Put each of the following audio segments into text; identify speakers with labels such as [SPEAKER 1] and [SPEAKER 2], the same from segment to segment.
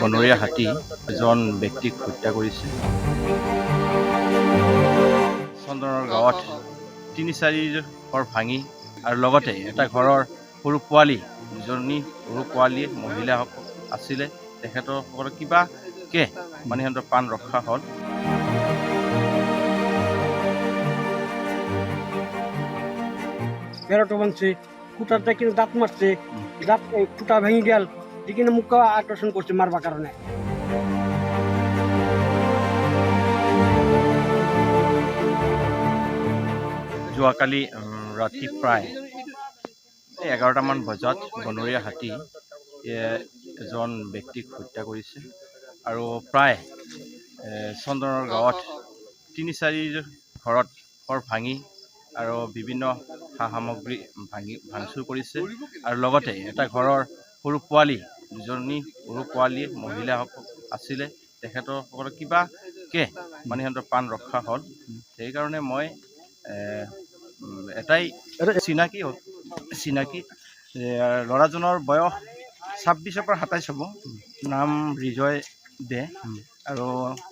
[SPEAKER 1] বনৰীয়া হাতী এজন ব্যক্তিক হত্যা কৰিছে। চন্দনৰ গাঁৱত ৩-৪ ঘৰ ভাঙি আৰু লগতে এটা ঘৰৰ সৰু পোৱালি, দুজনী সৰু পোৱালী মহিলা আছিলে, তেখেতসকলৰ কিবাকে মানে সিহঁতৰ প্ৰাণ ৰক্ষা হ'ল।
[SPEAKER 2] বেড়াটা ভাঙছে, খুঁটাতে কিন্তু দাঁত মারছে, দাঁত খুঁটা ভেঙে গেল, যেখানে মুখে আকর্ষণ করছে মারবার কারণে।
[SPEAKER 1] যোৱাকালি ৰাতি প্ৰায় 11টামান বজাত বনৰীয়া হাতী এজন ব্যক্তিক হত্যা কৰিছে আৰু প্ৰায় চন্দনৰ গাঁৱত ৩-৪ ঘৰত ঘৰ ভাঙি আৰু বিভিন্ন সা সামগ্ৰী ভাঙচুৰ কৰিছে আৰু লগতে এটা ঘৰৰ সৰু পোৱালী, দুজনী সৰু পোৱালী মহিলা আছিলে, তেখেতসকলৰ কিবাকে মানে সিহঁতৰ প্ৰাণ ৰক্ষা হ'ল। সেইকাৰণে মই এটাই চিনাকি ল'ৰাজনৰ বয়স ২৬ৰ পৰা ২৭ হ'ব। নাম ৰিজয় দে আৰু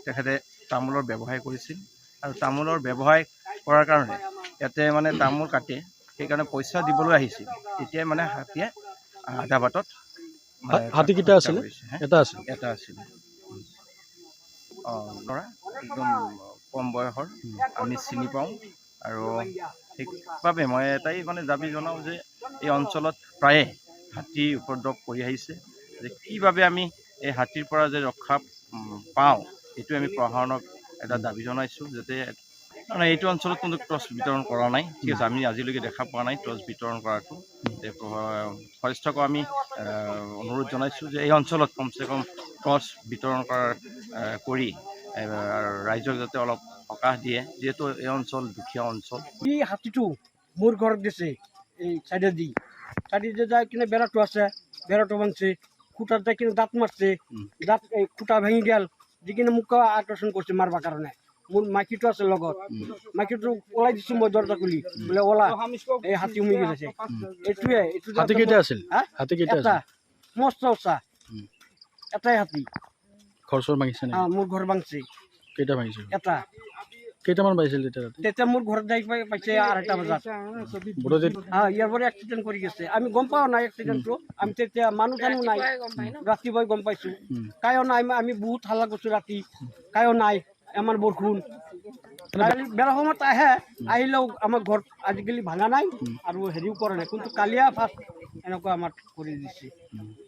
[SPEAKER 1] তেখেতে তামোলৰ ব্যৱসায় কৰিছিল আৰু তামোলৰ ব্যৱসায় কৰাৰ কাৰণে ইয়াতে মানে তামোল কাটে, সেইকাৰণে পইচা দিবলৈ আহিছিল। তেতিয়াই মানে হাতীয়ে আধা বাটত
[SPEAKER 3] হাতীকেইটা আছিলে? এটা আছিলে।
[SPEAKER 1] ল'ৰা একদম কম বয়সৰ, আমি চিনি পাওঁ আৰু সেইবাবে মই এটাই মানে দাবী জনাওঁ যে এই অঞ্চলত প্ৰায়ে হাতী উপদ্ৰৱ কৰি আহিছে, যে কিভাৱে আমি এই হাতীৰ পৰা যে ৰক্ষা পাওঁ, এইটো আমি প্ৰশাসনক এটা দাবী জনাইছোঁ, যাতে মানে এইটো অঞ্চলত কোনো টৰ্চ বিতৰণ কৰা নাই। ঠিক আছে, আমি আজিলৈকে দেখা পোৱা নাই টৰ্চ বিতৰণ কৰাটো। ফৰেষ্টকো আমি অনুৰোধ জনাইছোঁ যে এই অঞ্চলত কমচে কম টৰ্চ বিতৰণ কৰি ৰাইজক যাতে অলপ সকাহ দিয়ে, যিহেতু এই অঞ্চল দুখীয়া অঞ্চল।
[SPEAKER 2] এই হাতিটো মোর ঘর গেছে, এই সাইডে যায় কিনে বেড়াটো আছে, বেড়াটো ভাঙছে, খুঁটাতে কিনে দাঁত মারছে, দাঁত খুঁটা ভেঙে গেল, যেখানে মুখে আকর্ষণ করছে মারবার কারণে। মোর মাইকিটো আছে লগত, মাইকিটো ওলাই দিছো মই দরজা খুলি, বলে ওলা এই হাতি উমি গেছে। এইটোৱে
[SPEAKER 3] হাতী কেইটা আছিল? হাতী কেইটা
[SPEAKER 2] এটা
[SPEAKER 3] আছিল?
[SPEAKER 2] মস্ত উচা এটাই হাতী।
[SPEAKER 3] ঘৰ চৰ ভাঙিছে নেকি?
[SPEAKER 2] মোৰ ঘৰ ভাঙছে।
[SPEAKER 3] কেইটা ভাঙিছে?
[SPEAKER 2] এটা।
[SPEAKER 3] কেইটামান পাইছিল তেতিয়া ৰাতি?
[SPEAKER 2] তেতিয়া মোৰ ঘৰত যাই পাইছে 2:30 বজাত। ইয়াৰ পৰা এক্সিডেণ্ট কৰি গেছে। আমি গম পাওঁ নাই এক্সিডেণ্টটো, আমি তেতিয়া মানুহ চানুহ নাই, ৰাতিপুৱাই গম পাইছোঁ। কায়ো নাই, আমি বহুত হাল্লা কৰিছোঁ ৰাতি, কায়ো নাই, আমাৰ বৰষুণ বেলা সময়ত আহে, আহিলেও আমাৰ ঘৰত আজিকালি ভাঙা নাই আৰু হেৰিও কৰা নাই, কিন্তু কালিয়া ফাৰ্ষ্ট এনেকুৱা আমাৰ কৰি দিছে।